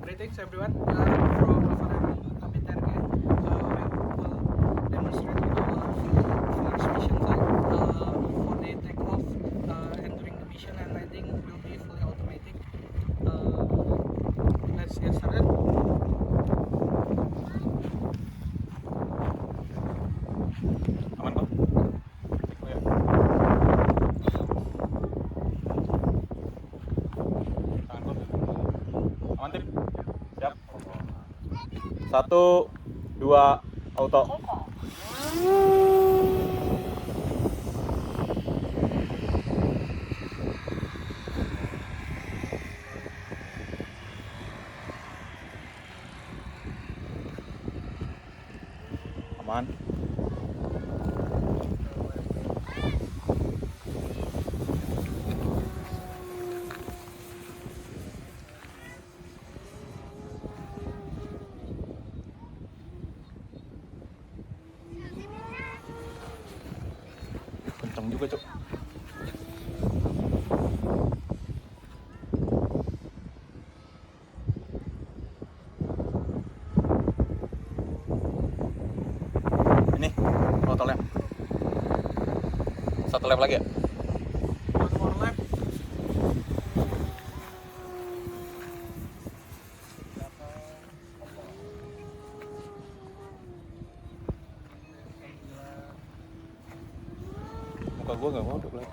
Greetings everyone. From Avalan Abiterge. We will demonstrate you our first mission site for the takeoff and during the mission and landing will be fully automatic. Let's get started. Aman kok? Oh ya. Tangan kok. Aman Tip? Siap. 1, 2, auto. Aman. Kenceng juga, Cuk. Ini totalnya. 1 lap lagi ya? One more lap. Muka gua nggak mau duk lap.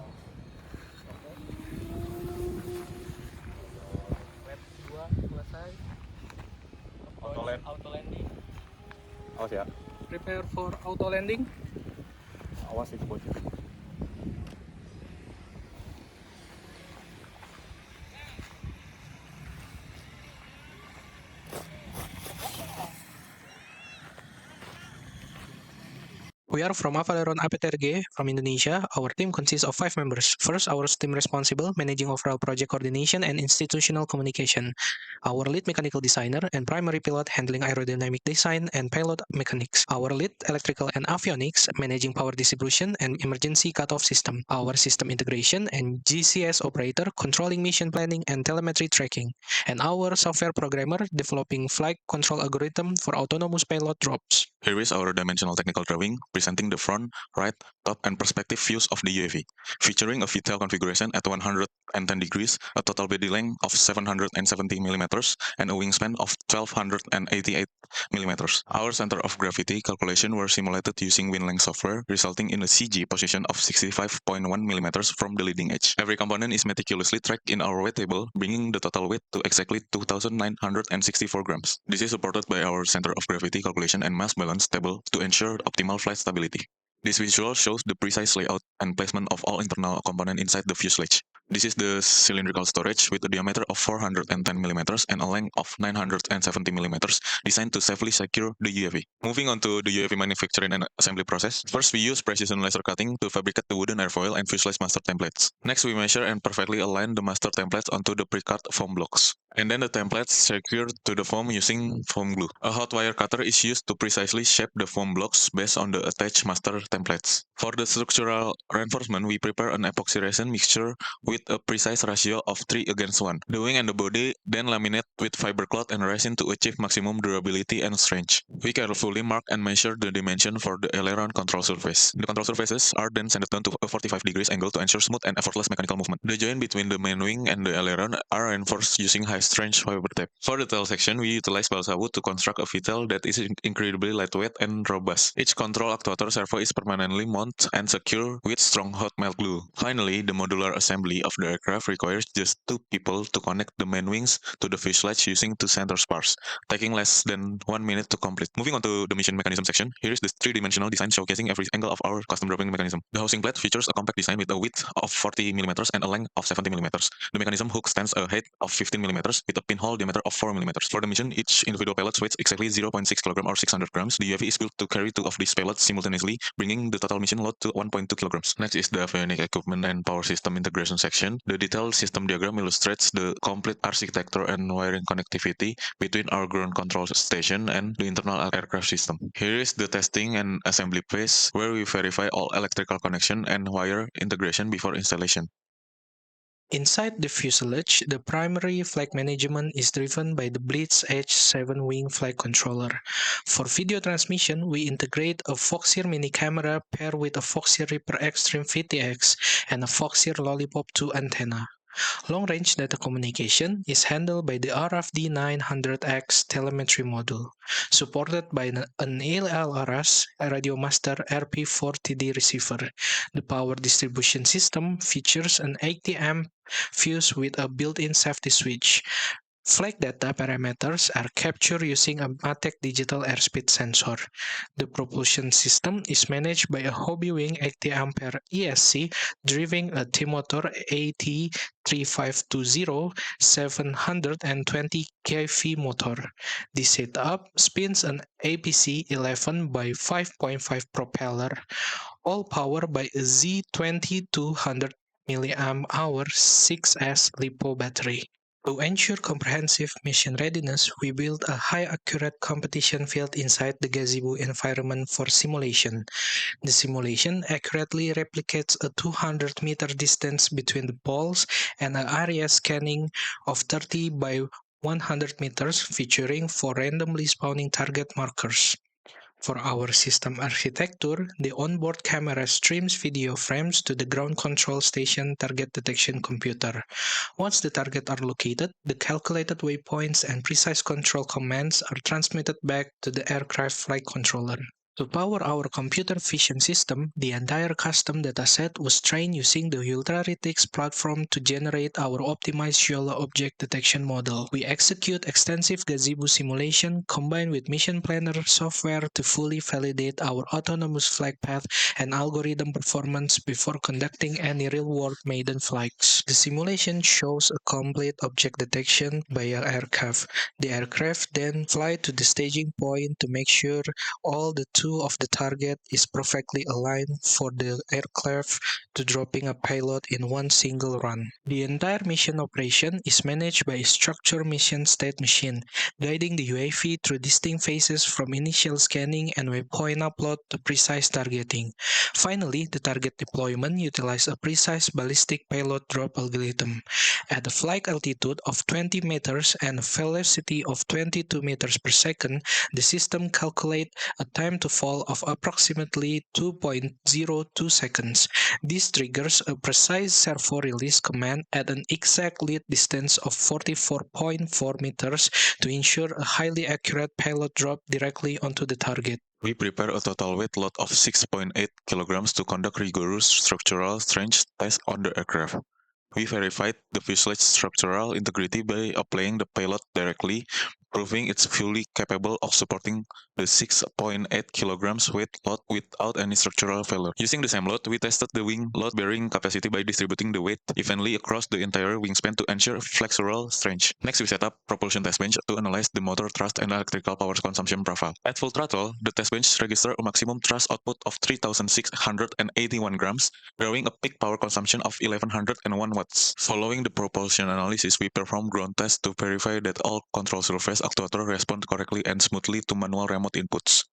Lap 2 selesai. Auto landing. Awas ya. Prepare for auto landing. Awas itu bocah. We are from Avaleron APTRG from Indonesia. Our team consists of 5 members. First, our team responsible managing overall project coordination and institutional communication. Our lead mechanical designer and primary pilot handling aerodynamic design and payload mechanics. Our lead electrical and avionics managing power distribution and emergency cutoff system. Our system integration and GCS operator controlling mission planning and telemetry tracking. And our software programmer developing flight control algorithm for autonomous payload drops. Here is our dimensional technical drawing presenting the front, right, top, and perspective views of the UAV, featuring a VTOL configuration at 110 degrees, a total body length of 770 mm, and a wingspan of 1288 mm. Our center of gravity calculation were simulated using WinLink software, resulting in a CG position of 65.1 mm from the leading edge. Every component is meticulously tracked in our weight table, bringing the total weight to exactly 2,964 grams. This is supported by our center of gravity calculation and mass balance table to ensure optimal flight stability. This visual shows the precise layout and placement of all internal components inside the fuselage. This is the cylindrical storage with a diameter of 410 mm and a length of 970 mm, designed to safely secure the UAV. Moving on to the UAV manufacturing and assembly process. First, we use precision laser cutting to fabricate the wooden airfoil and fuselage master templates. Next, we measure and perfectly align the master templates onto the pre-cut foam blocks. And then the templates secured to the foam using foam glue. A hot wire cutter is used to precisely shape the foam blocks based on the attached master templates. For the structural reinforcement, we prepare an epoxy resin mixture with a precise ratio of 3:1. The wing and the body then laminate with fiber cloth and resin to achieve maximum durability and strength. We carefully mark and measure the dimension for the aileron control surface. The control surfaces are then sanded down to a 45 degrees angle to ensure smooth and effortless mechanical movement. The joint between the main wing and the aileron are reinforced using high-strength fiber tape. For the tail section, we utilize balsa wood to construct a VTOL that is incredibly lightweight and robust. Each control actuator servo is permanently mounted and secure with strong hot melt glue. Finally, the modular assembly of the aircraft requires just 2 people to connect the main wings to the fuselage using 2 center spars, taking less than 1 minute to complete. Moving on to the mission mechanism section, here is the 3-dimensional design showcasing every angle of our custom dropping mechanism. The housing plate features a compact design with a width of 40 mm and a length of 70 mm. The mechanism hook stands a height of 15 mm with a pinhole diameter of 4 mm. For the mission, each individual payload weighs exactly 0.6 kg or 600 grams. The UAV is built to carry 2 of these payloads simultaneously, bringing the total mission load to 1.2 kilograms. Next is the avionic equipment and power system integration section. The detailed system diagram illustrates the complete architecture and wiring connectivity between our ground control station and the internal aircraft system. Here is the testing and assembly phase, where we verify all electrical connection and wire integration before installation. Inside the fuselage, the primary flight management is driven by the Blitz Edge 7 wing flight controller. For video transmission, we integrate a Foxeer mini camera paired with a Foxeer Reaper Extreme VTX and a Foxeer Lollipop 2 antenna. Long-range data communication is handled by the RFD 900X telemetry module, supported by an ALRS Radiomaster RP40D receiver. The power distribution system features an 80-amp fuse with a built-in safety switch. Flight data parameters are captured using a MATEC digital airspeed sensor. The propulsion system is managed by a Hobbywing 80 ampere ESC driving a T-Motor AT3520 720 kV motor. This setup spins an APC-11 by 5.5 propeller, all powered by a Z2200 mAh 6S LiPo battery. To ensure comprehensive mission readiness, we built a high-accurate competition field inside the gazebo environment for simulation. The simulation accurately replicates a 200-meter distance between the balls and an area scanning of 30 by 100 meters, featuring 4 randomly spawning target markers. For our system architecture, the onboard camera streams video frames to the ground control station target detection computer. Once the targets are located, the calculated waypoints and precise control commands are transmitted back to the aircraft flight controller. To power our computer vision system, the entire custom dataset was trained using the Ultralytics platform to generate our optimized YOLO object detection model. We execute extensive gazebo simulation combined with Mission Planner software to fully validate our autonomous flight path and algorithm performance before conducting any real-world maiden flights. The simulation shows a complete object detection by an aircraft. The aircraft then fly to the staging point to make sure all the two of the target is perfectly aligned for the aircraft to dropping a payload in one single run. The entire mission operation is managed by a structured mission state machine, guiding the UAV through distinct phases from initial scanning and waypoint upload to precise targeting. Finally, the target deployment utilizes a precise ballistic payload drop algorithm. At a flight altitude of 20 meters and a velocity of 22 meters per second, the system calculates a time to fall of approximately 2.02 seconds. This triggers a precise servo release command at an exact lead distance of 44.4 meters to ensure a highly accurate payload drop directly onto the target. We prepare a total weight load of 6.8 kilograms to conduct rigorous structural strength tests on the aircraft. We verified the fuselage structural integrity by applying the payload directly, proving it's fully capable of supporting the 6.8 kilograms weight load without any structural failure. Using the same load, we tested the wing load-bearing capacity by distributing the weight evenly across the entire wingspan to ensure flexural strength. Next, we set up propulsion test bench to analyze the motor thrust and electrical power consumption profile. At full throttle, the test bench registers a maximum thrust output of 3,681 grams, drawing a peak power consumption of 1,101 watts. Following the propulsion analysis, we perform ground tests to verify that all control surface actuators respond correctly and smoothly to manual remote inputs.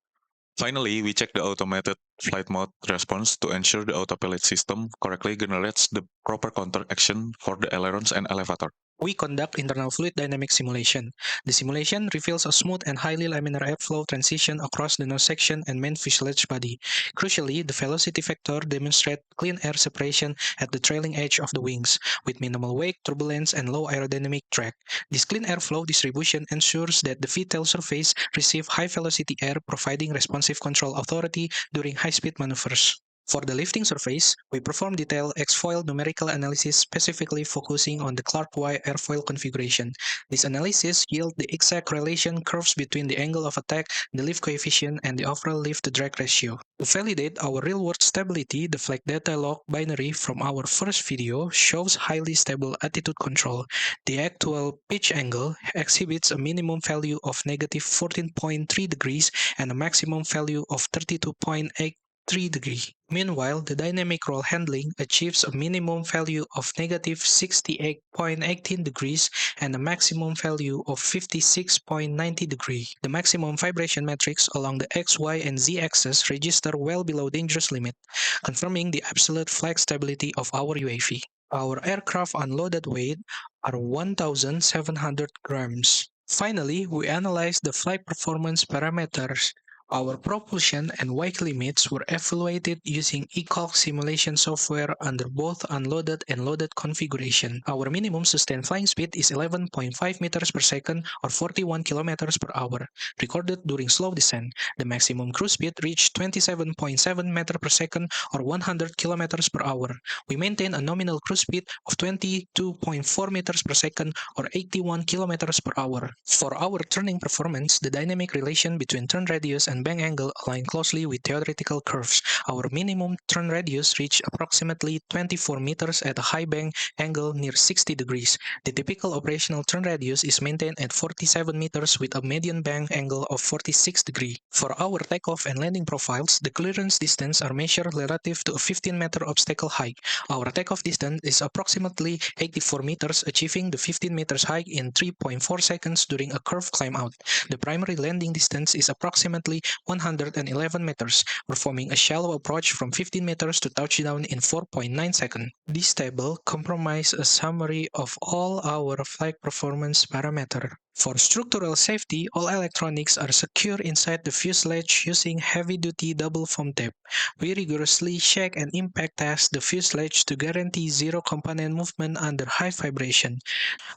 Finally, we check the automated flight mode response to ensure the autopilot system correctly generates the proper counter action for the ailerons and elevator. We conduct internal fluid dynamics simulation. The simulation reveals a smooth and highly laminar airflow transition across the nose section and main fuselage body. Crucially, the velocity vector demonstrates clean air separation at the trailing edge of the wings, with minimal wake, turbulence, and low aerodynamic drag. This clean airflow distribution ensures that the VTOL surface receives high-velocity air, providing responsive control authority during high-speed maneuvers. For the lifting surface, we perform detailed X-foil numerical analysis specifically focusing on the Clark-Y airfoil configuration. This analysis yields the exact relation curves between the angle of attack, the lift coefficient, and the overall lift-to-drag ratio. To validate our real-world stability, the flight data log binary from our first video shows highly stable attitude control. The actual pitch angle exhibits a minimum value of negative 14.3 degrees and a maximum value of 32.8 degree. Meanwhile, the dynamic roll handling achieves a minimum value of negative 68.18 degrees and a maximum value of 56.90 degree. The maximum vibration metrics along the X, Y, and Z axis register well below dangerous limit, confirming the absolute flight stability of our UAV. Our aircraft unloaded weight are 1,700 grams. Finally, we analyzed the flight performance parameters. Our propulsion and wake limits were evaluated using ECOG simulation software under both unloaded and loaded configuration. Our minimum sustained flying speed is 11.5 meters per second or 41 kilometers per hour, recorded during slow descent. The maximum cruise speed reached 27.7 meters per second or 100 kilometers per hour. We maintain a nominal cruise speed of 22.4 meters per second or 81 kilometers per hour. For our turning performance, the dynamic relation between turn radius and bank angle align closely with theoretical curves. Our minimum turn radius reached approximately 24 meters at a high bank angle near 60 degrees. The typical operational turn radius is maintained at 47 meters with a median bank angle of 46 degrees. For our takeoff and landing profiles, the clearance distance are measured relative to a 15-meter obstacle height. Our takeoff distance is approximately 84 meters, achieving the 15 meters hike in 3.4 seconds during a curved climb out. The primary landing distance is approximately 111 meters, performing a shallow approach from 15 meters to touchdown in 4.9 seconds. This table comprises a summary of all our flight performance parameters. For structural safety, all electronics are secure inside the fuselage using heavy-duty double foam tape. We rigorously check and impact test the fuselage to guarantee zero component movement under high vibration.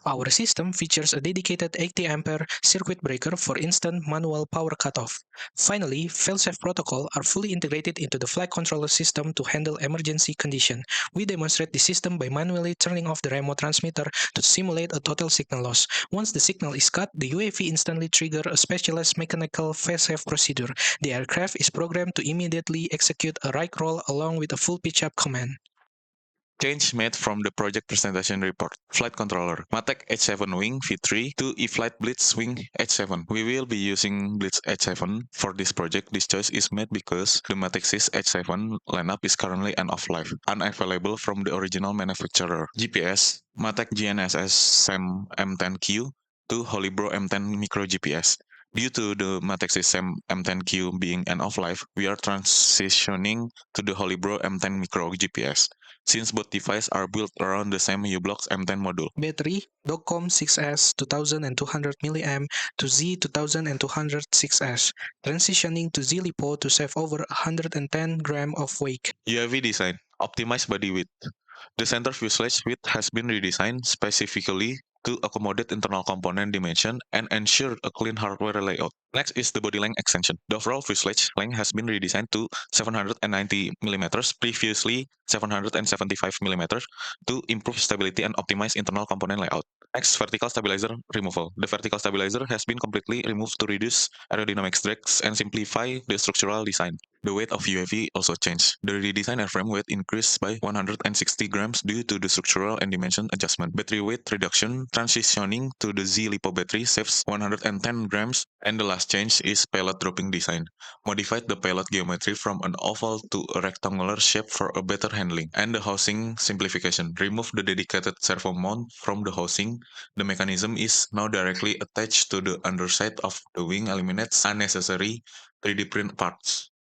Our system features a dedicated 80 ampere circuit breaker for instant manual power cutoff. Finally, fail-safe protocols are fully integrated into the flight controller system to handle emergency conditions. We demonstrate the system by manually turning off the remote transmitter to simulate a total signal loss. Once the signal is cut, the UAV instantly triggers a specialized mechanical fail-safe procedure. The aircraft is programmed to immediately execute a right roll along with a full pitch-up command. Change made from the project presentation report. Flight controller, Matek H7 Wing V3 to E-Flight Blitz Wing H7. We will be using Blitz H7 for this project. This choice is made because the Matek Sys H7 lineup is currently end of life, unavailable from the original manufacturer. GPS, Matek GNSS SAM M10Q to Holybro M10 Micro GPS. Due to the Matek Sys SAM M10Q being end of life, we are transitioning to the Holybro M10 Micro GPS, since both devices are built around the same U-Blox M10 module. Battery, Docom 6S 2200 mAh to Z2200 6S, transitioning to Z-LiPo to save over 110 grams of weight. UAV design, optimized body width. The center fuselage width has been redesigned specifically to accommodate internal component dimension and ensure a clean hardware layout. Next is the body length extension. The overall fuselage length has been redesigned to 790 mm, previously 775 mm, to improve stability and optimize internal component layout. Next, vertical stabilizer removal. The vertical stabilizer has been completely removed to reduce aerodynamic drags and simplify the structural design. The weight of UAV also changed. The redesigned airframe weight increased by 160 grams due to the structural and dimension adjustment. Battery weight reduction, transitioning to the Z-LiPo battery saves 110 grams. And the last change is payload dropping design. Modified the payload geometry from an oval to a rectangular shape for a better handling. And the housing simplification. Remove the dedicated servo mount from the housing. The mechanism is now directly attached to the underside of the wing, eliminates unnecessary 3D print parts.